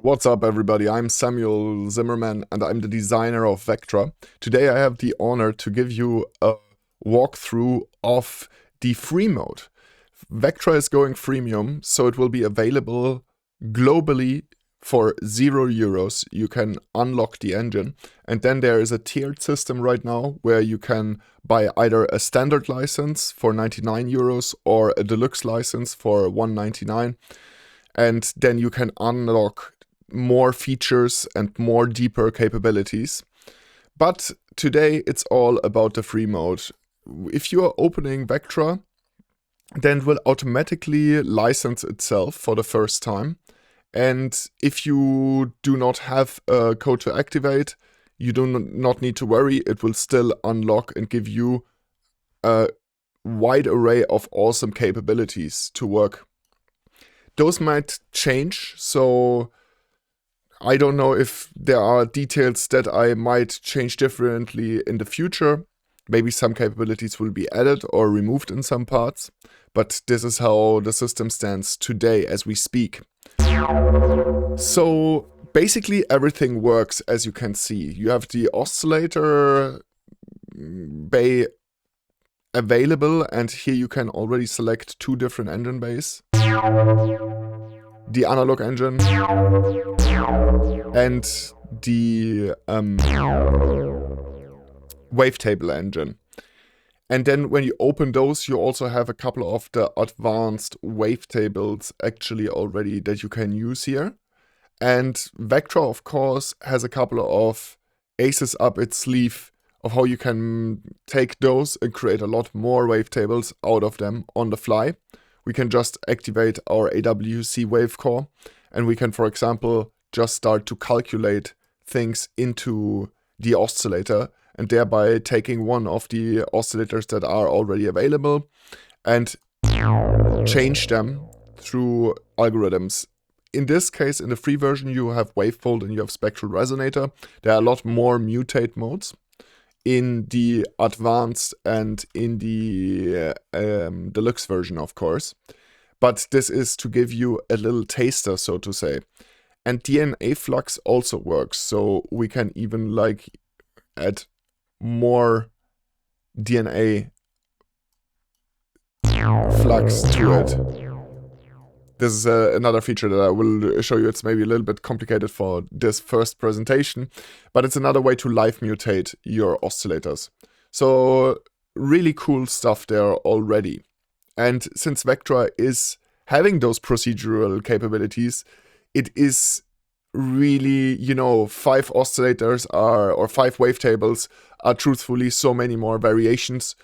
What's up, everybody? I'm Samuel Zimmerman and I'm the designer of VECTRA. Today I have the honor to give you a walkthrough of the free mode. VECTRA is going freemium, so it will be available globally for €0. You can unlock the engine, and then there is a tiered system right now where you can buy either a standard license for €99 or a deluxe license for $199. And then you can unlock more features and more deeper capabilities. But today it's all about the free mode. If you are opening VECTRA, then it will automatically license itself for the first time. And if you do not have a code to activate, you do not need to worry. It will still unlock and give you a wide array of awesome capabilities to work. Those might change, so I don't know if there are details that I might change differently in the future. Maybe some capabilities will be added or removed in some parts, but this is how the system stands today as we speak. So basically everything works as you can see. You have the oscillator bay available, and here you can already select two different engine bays. The analog engine and the wavetable engine. And then when you open those, you also have a couple of the advanced wavetables actually already that you can use here. And VECTRA, of course, has a couple of aces up its sleeve of how you can take those and create a lot more wavetables out of them on the fly. We can just activate our AWC wavecore, and we can, for example, just start to calculate things into the oscillator, and thereby taking one of the oscillators that are already available and change them through algorithms. In this case, in the free version, you have wavefold and you have spectral resonator. There are a lot more mutate modes. In the advanced and in the deluxe version, of course. But this is to give you a little taster, so to say. And DNA flux also works, so we can even like add more DNA flux to it. This is another feature that I will show you. It's maybe a little bit complicated for this first presentation, but it's another way to live mutate your oscillators. So really cool stuff there already. And since VECTRA is having those procedural capabilities, it is really, 5 oscillators or 5 wavetables are truthfully so many more variations.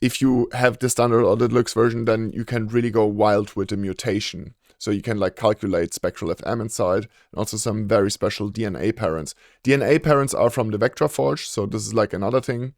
If you have the standard or the deluxe version, then you can really go wild with the mutation. So you can like calculate spectral FM inside, and also some very special DNA parents. DNA parents are from the VECTRA Forge, so this is like another thing.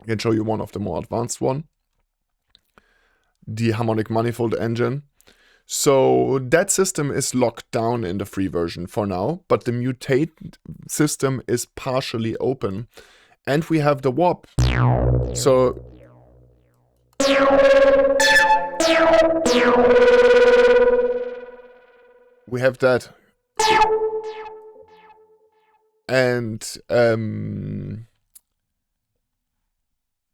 I can show you one of the more advanced one. The harmonic manifold engine. So that system is locked down in the free version for now, but the mutate system is partially open. And we have the warp. So we have that. And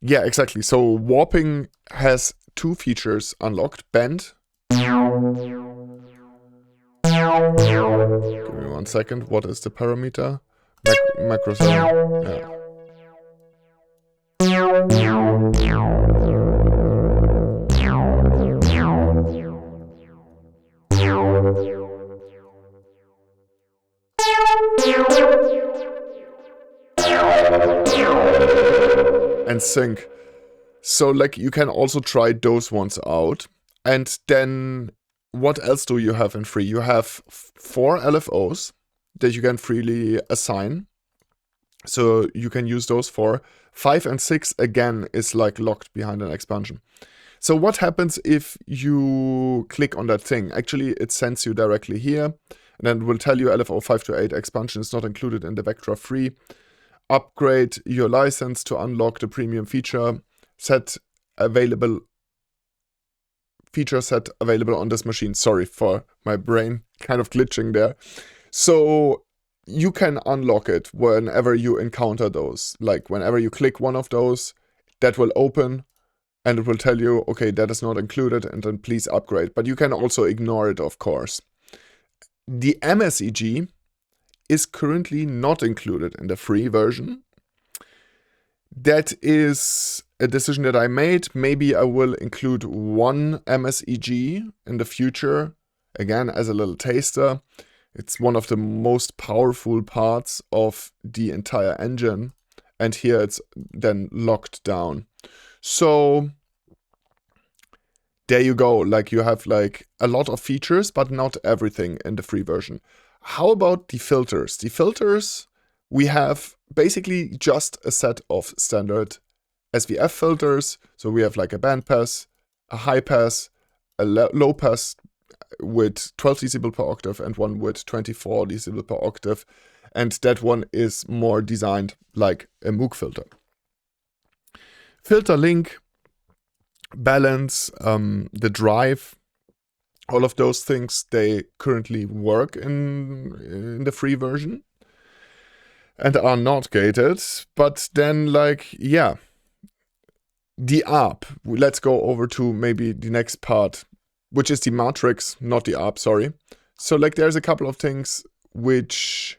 yeah, exactly. So warping has 2 features unlocked. Bend. Give me 1 second. What is the parameter? Macro 7. Yeah. And sync. So like you can also try those ones out. And then what else do you have in free? You have 4 LFOs that you can freely assign. So you can use those for 5 and 6 again is like locked behind an expansion. So what happens if you click on that thing? Actually, it sends you directly here, and then it will tell you LFO 5 to 8 expansion is not included in the VECTRA free. Upgrade your license to unlock the premium feature set available feature set available on this machine. Sorry for my brain kind of glitching there. So you can unlock it whenever you encounter those. Like whenever you click one of those, that will open and it will tell you, okay, that is not included, and then please upgrade. But you can also ignore it, of course. The MSEG is currently not included in the free version. That is a decision that I made. Maybe I will include one MSEG in the future, again, as a little taster. It's one of the most powerful parts of the entire engine. And here it's then locked down. So there you go. Like you have like a lot of features, but not everything in the free version. How about the filters? The filters, we have basically just a set of standard SVF filters. So we have like a bandpass, a high pass, a low pass with 12 decibel per octave and one with 24 decibel per octave. And that one is more designed like a Moog filter. Filter link, balance, the drive, all of those things, they currently work in the free version and are not gated. But then like, yeah, the ARP, let's go over to maybe the next part, which is the matrix, not the ARP, sorry. So like there's a couple of things which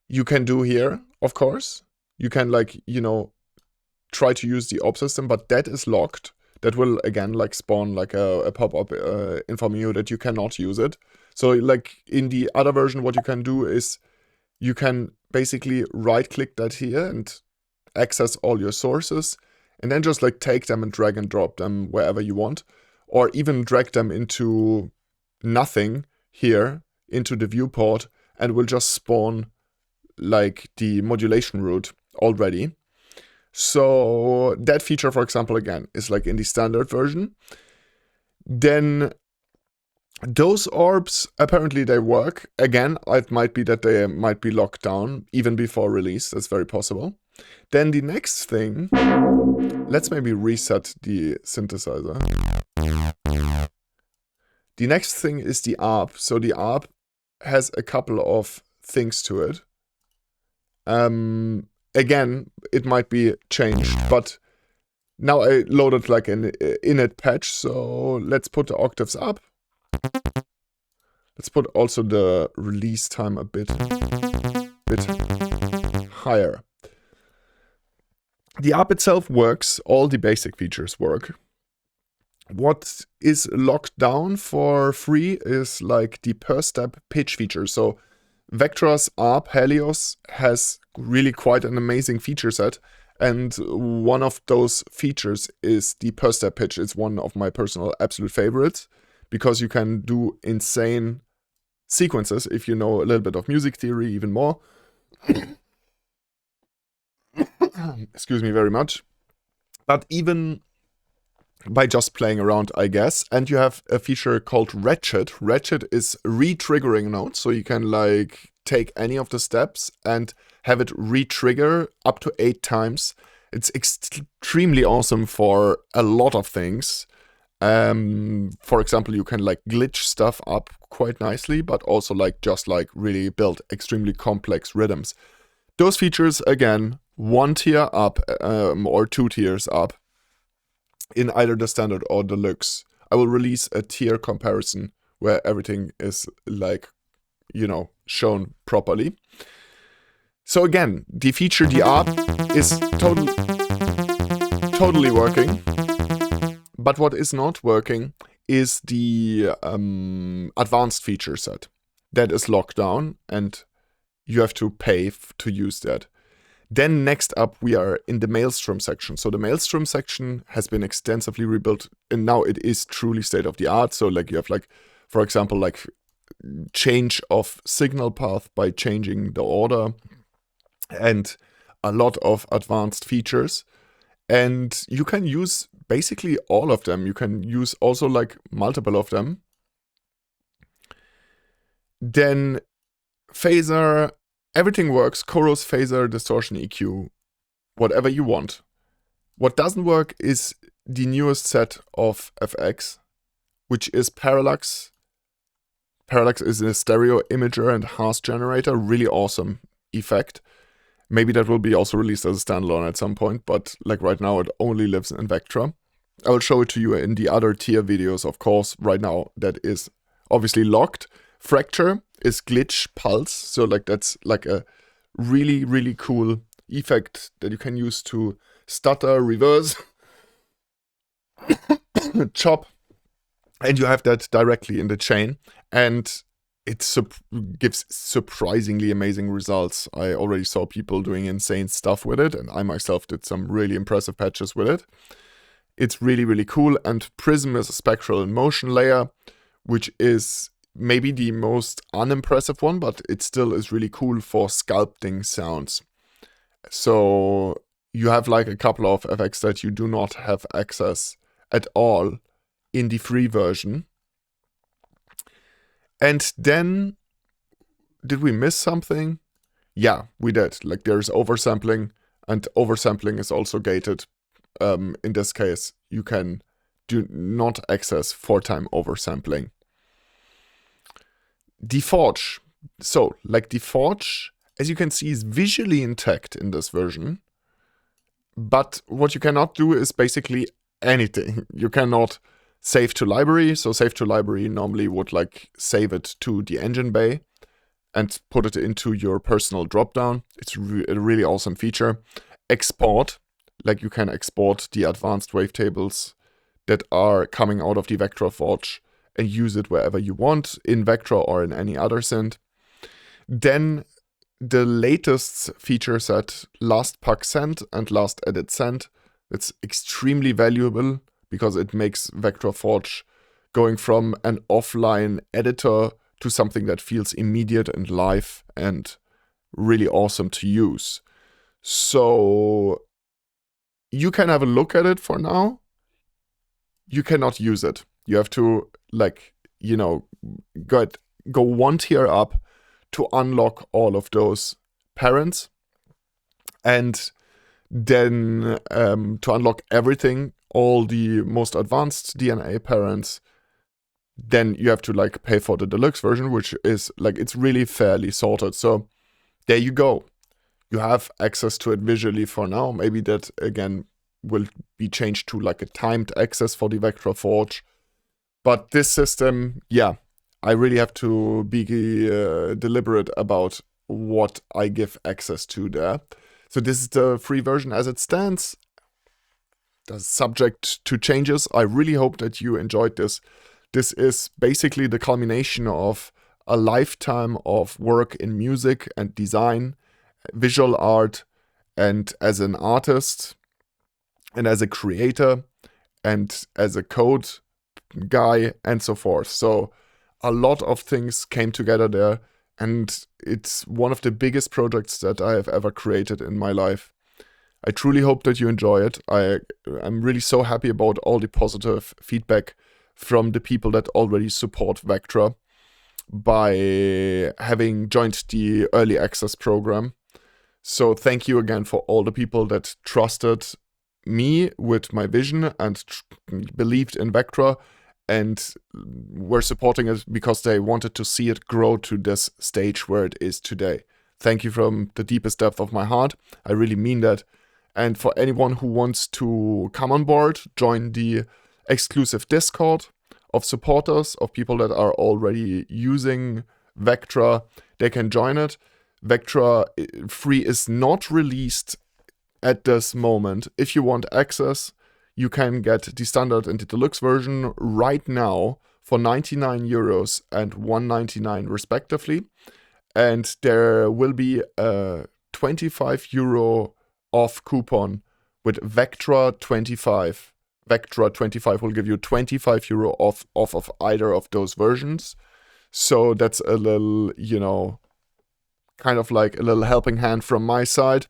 you can do here, of course. You can like, you know, try to use the op system, but that is locked. That will again like spawn like a pop-up informing you that you cannot use it. So like in the other version, what you can do is you can basically right-click that here and access all your sources, and then just like take them and drag and drop them wherever you want, or even drag them into nothing here into the viewport, and will just spawn like the modulation route already. So that feature, for example, again, is like in the standard version. Then those orbs, apparently they work. Again, it might be that they might be locked down even before release. That's very possible. Then the next thing, let's maybe reset the synthesizer. The next thing is the ARP. So the ARP has a couple of things to it. Again, it might be changed, but now I loaded like an init patch, so let's put the octaves up. Let's put also the release time a bit higher. The ARP itself works, all the basic features work. What is locked down for free is like the per step pitch feature. So VECTRA's ARP Helios has really quite an amazing feature set, and one of those features is the per step pitch. It's one of my personal absolute favorites because you can do insane sequences if you know a little bit of music theory, even more. Excuse me very much. But even by just playing around, I guess. And you have a feature called Ratchet. Ratchet is re-triggering notes, so you can like take any of the steps and have it re-trigger up to 8 times. It's extremely awesome for a lot of things. For example, you can like glitch stuff up quite nicely, but also like just like really build extremely complex rhythms. Those features, again, 1 tier up or 2 tiers up in either the standard or deluxe. I will release a tier comparison where everything is like, you know, shown properly. So again, the feature, the ARP, is totally working. But what is not working is the advanced feature set. That is locked down and you have to pay to use that. Then next up, we are in the Maelstrom section. So the Maelstrom section has been extensively rebuilt, and now it is truly state of the art. So like you have like, for example, like change of signal path by changing the order, and a lot of advanced features. And you can use basically all of them. You can use also like multiple of them. Then phaser. Everything works, chorus, phaser, distortion, EQ, whatever you want. What doesn't work is the newest set of FX, which is parallax, Parallax is a stereo imager and hash generator. Really awesome effect. Maybe that will be also released as a standalone at some point, but like right now it only lives in VECTRA. I will show it to you in the other tier videos, of course. Right now that is obviously locked. Fracture is glitch pulse, so like that's like a really, really cool effect that you can use to stutter, reverse, chop, and you have that directly in the chain, and it gives surprisingly amazing results. I already saw people doing insane stuff with it, and I myself did some really impressive patches with it. It's really, really cool, and Prism is a spectral in motion layer, which is maybe the most unimpressive one, but it still is really cool for sculpting sounds. So you have like a couple of effects that you do not have access at all in the free version. And then, did we miss something? Yeah, we did. Like there's oversampling, and oversampling is also gated. In this case, you can do not access 4-time oversampling. The Forge. So, like the Forge, as you can see, is visually intact in this version. But what you cannot do is basically anything. You cannot save to library. So save to library normally would like save it to the engine bay and put it into your personal dropdown. It's a really awesome feature. Export, like you can export the advanced wavetables that are coming out of the VECTRA Forge and use it wherever you want, in VECTRA or in any other synth. Then the latest feature set, last pack send and last edit send. It's extremely valuable because it makes VECTRA Forge going from an offline editor to something that feels immediate and live and really awesome to use. So you can have a look at it for now. You cannot use it. You have to, like, you know, go one tier up to unlock all of those parents. And then to unlock everything, all the most advanced DNA parents, then you have to like pay for the deluxe version, which is like, it's really fairly sorted. So there you go. You have access to it visually for now. Maybe that again will be changed to like a timed access for the VECTRA Forge. But this system, yeah, I really have to be deliberate about what I give access to there. So this is the free version as it stands. That's subject to changes. I really hope that you enjoyed this. This is basically the culmination of a lifetime of work in music and design, visual art, and as an artist, and as a creator, and as a code guy, and so forth. So a lot of things came together there, and it's one of the biggest projects that I have ever created in my life. I truly hope that you enjoy it. I'm really so happy about all the positive feedback from the people that already support VECTRA by having joined the early access program. So thank you again for all the people that trusted me with my vision and believed in VECTRA and were supporting it because they wanted to see it grow to this stage where it is today. Thank you from the deepest depth of my heart. I really mean that. And for anyone who wants to come on board, join the exclusive Discord of supporters, of people that are already using VECTRA, they can join it. VECTRA free is not released at this moment. If you want access, you can get the standard and the deluxe version right now for 99 euros and 199 respectively. And there will be a 25 euro off coupon with VECTRA 25. VECTRA 25 will give you 25 euro off of either of those versions. So that's a little, you know, kind of like a little helping hand from my side.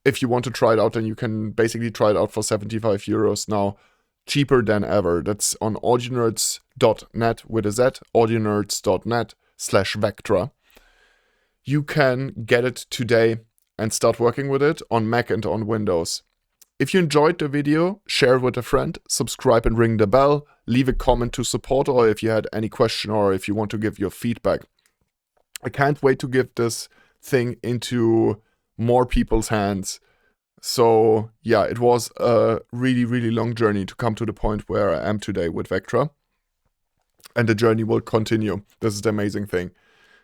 If you want to try it out, then you can basically try it out for 75 euros now, cheaper than ever. That's on audionerds.net with a Z, audionerds.net/VECTRA. You can get it today and start working with it on Mac and on Windows. If you enjoyed the video, share it with a friend, subscribe and ring the bell. leave a comment to support, or if you had any question, or if you want to give your feedback. I can't wait to give this thing into more people's hands. So yeah, it was a really, really long journey to come to the point where I am today with VECTRA. And the journey will continue. This is the amazing thing.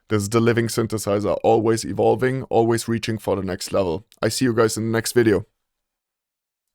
This is the living synthesizer, always evolving, always reaching for the next level. I see you guys in the next video.